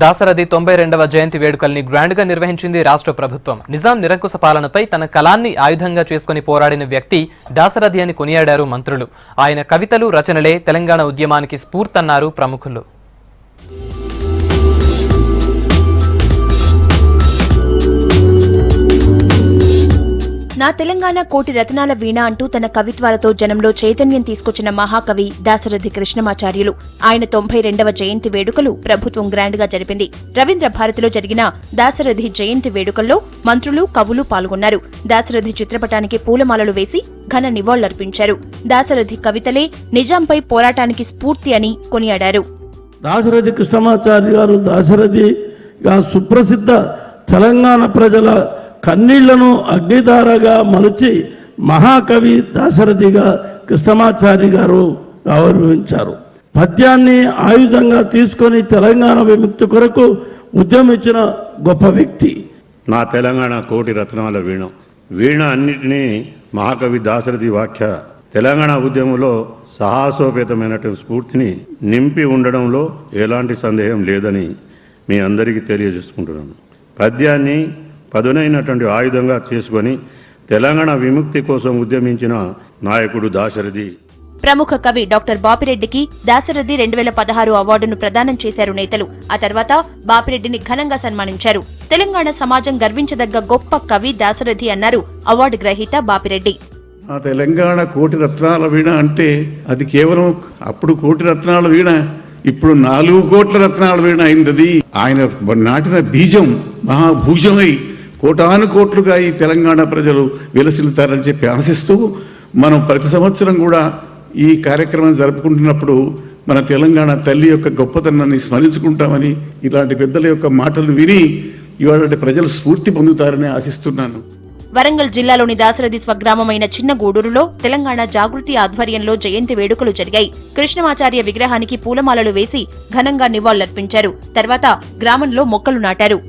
దాశరథి 92వ జయంతి వేడుకల్ని grand గా నిర్వహించింది రాష్ట్ర ప్రభుత్వం. నిజాం నిరంకుశ పాలనపై తన కలాన్ని ఆయుధంగా చేసుకుని పోరాడిన వ్యక్తి దాశరథి అని కొనియాడారు మంత్రులు. ఆయన కవితలు, రచనలే తెలంగాణ ఉద్యమానికి స్ఫూర్తన్నారు ప్రముఖులు. నా తెలంగాణ కోటి రత్నాల వీణ అంటూ తన కవిత్వాలతో జనంలో చైతన్యం తీసుకొచ్చిన మహాకవి దాశరథి కృష్ణమాచార్యులు. ఆయన 92వ జయంతి వేడుకలు ప్రభుత్వం గ్రాండ్ గా జరిపింది. రవీంద్ర భారతిలో జరిగిన దాశరథి జయంతి వేడుకల్లో మంత్రులు, కవులు పాల్గొన్నారు. దాశరథి చిత్రపటానికి పూలమాలలు వేసి ఘన నివాళులర్పించారు. దాశరథి కవితలే నిజాంపై పోరాటానికి స్ఫూర్తి అని కొనియాడారు. దాశరథి కృష్ణమాచార్య గారు దాశరథిగా సుప్రసిద్ధ తెలంగాణ ప్రజల కన్నీళ్లను అగ్నిధారగా మలచి మహాకవి దాశరథిగా కృష్ణమాచారి గారు గౌరవించారు. పద్యాన్ని ఆయుధంగా తీసుకొని తెలంగాణ విముక్తి కొరకు ఉద్యమించిన గొప్ప వ్యక్తి. నా తెలంగాణ కోటి రత్నాల వీణ అన్నిటినీ మహాకవి దాశరథి వాక్య తెలంగాణ ఉద్యమంలో సాహసోపేతమైనటువంటి స్ఫూర్తిని నింపి ఉండడంలో ఎలాంటి సందేహం లేదని మీ అందరికీ తెలియజేసుకుంటున్నాను. పద్యాన్ని పదునైనటువంటి ఆయుధంగా చేసుకొని తెలంగాణ విముక్తి కోసం ఉద్యమించిన నాయకుడు దాశరథి. ప్రముఖ కవి డాక్టర్ బాపిరెడ్డికి దాశరథి 2016 అవార్డును ప్రదానం చేశారు నేతలు. ఆ తర్వాత బాపిరెడ్డిని ఘనంగా సన్మానించారు. తెలంగాణ సమాజం గర్వించదగ్గ గొప్ప కవి దాశరథి అన్నారు అవార్డు గ్రహీత బాపిరెడ్డి. ఆ తెలంగాణ కోటి రత్నాల వీణ అంటే అది కేవలం అప్పుడు కోటి రత్నాల వీణ, ఇప్పుడు 4 కోట్ల రత్నాల వీణ అయింది. ఆయన నాటిన బీజం మహాభూజమై కోటాను కోట్లుగా ఈ తెలంగాణ ప్రజలు విలసిల్లుతారని చెప్పి ఆశిస్తూ మనం ప్రతి సంవత్సరం కూడా ఈ కార్యక్రమం జరుపుకుంటున్నప్పుడు మన తెలంగాణ తల్లి యొక్క గొప్పతనాన్ని స్మరించుకుంటామని, ఇలాంటి పెద్దల యొక్క మాటలు విని ఇవాళ ప్రజలు స్ఫూర్తి పొందుతారని ఆశిస్తున్నాను. వరంగల్ జిల్లాలోని దాశరథి స్వగ్రామమైన చిన్న గూడూరులో తెలంగాణ జాగృతి ఆధ్వర్యంలో జయంతి వేడుకలు జరిగాయి. కృష్ణమాచార్య విగ్రహానికి పూలమాలలు వేసి ఘనంగా నివాళులర్పించారు. తర్వాత గ్రామంలో మొక్కలు నాటారు.